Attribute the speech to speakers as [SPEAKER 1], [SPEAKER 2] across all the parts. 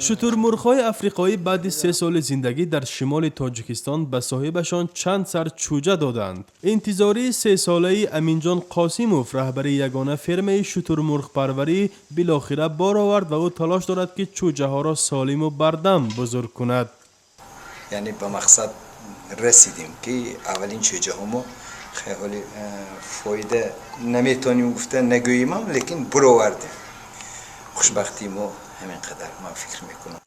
[SPEAKER 1] شترمرغ‌های افریقایی بعد 3 سال زندگی در شمال تاجیکستان به صاحبشان چند سر چوجه دادند. انتظاری 3 ساله امینجان قاسیموف رهبر یگانه فرمه شترمرغ پروری بالاخره بار آورد و او تلاش دارد که چوجه ها را سالم و بردم بزرگ کند.
[SPEAKER 2] یعنی به مقصد رسیدیم که اولین چوجه همو خیلی فایده نمیتونیم گفته نگوییم، لیکن برآوردیم. خوشبختی ما همین قدر من فکر میکنم.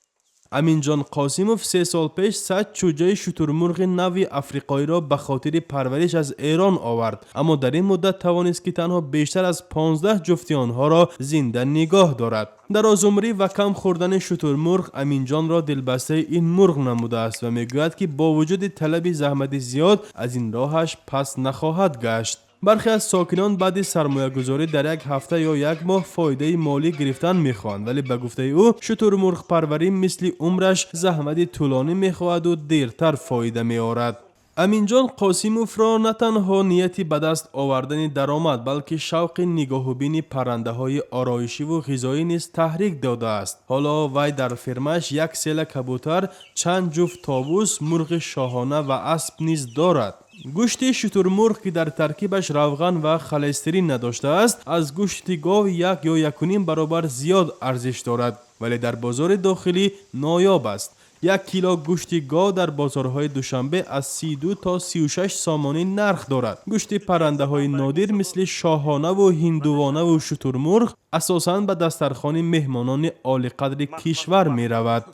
[SPEAKER 1] امینجان قاسیموف 3 سال پیش 100 چوجه شترمرغ نوی افریقایی را به خاطر پرورش از ایران آورد، اما در این مدت توانست که تنها بیشتر از 15 جفتی آنها را زنده نگاه دارد. در آزمری و کم خوردن شترمرغ امینجان را دلبسته این مرغ نموده است و میگوید که با وجود طلب زحمت زیاد از این راهش پس نخواهد گشت. برخی از ساکنان بعد سرمایه گذاری در یک هفته یا یک ماه فایده مالی گرفتن میخواهند، ولی به گفته او شترمرغ پروری مثل عمرش زحمت طولانی میخواهد و دیرتر فایده میآورد. امینجان قاسیموف را نه تنها نیتی به دست آوردن درآمد بلکه شوق نگاه و بین پرنده های آرایشی و غذایی نیز تحریک داده است. حالا وی در فرمش یک سیل کبوتر، چند جفت طاووس، مرغ شاهانه و اسب نیز دارد. گوشت شترمرغ که در ترکیبش روغن و خلسترین نداشته است از گوشت گاو 1 یا 1.5 برابر زیاد ارزش دارد، ولی در بازار داخلی نایاب است. 1 کیلو گوشت گاو در بازارهای دوشنبه از 32 تا 36 سامانی نرخ دارد. گوشت پرنده های نادر مثل شاهانه و هندوانه و شترمرغ اساساً به دسترخوان مهمانان عالی قدر کشور می رود.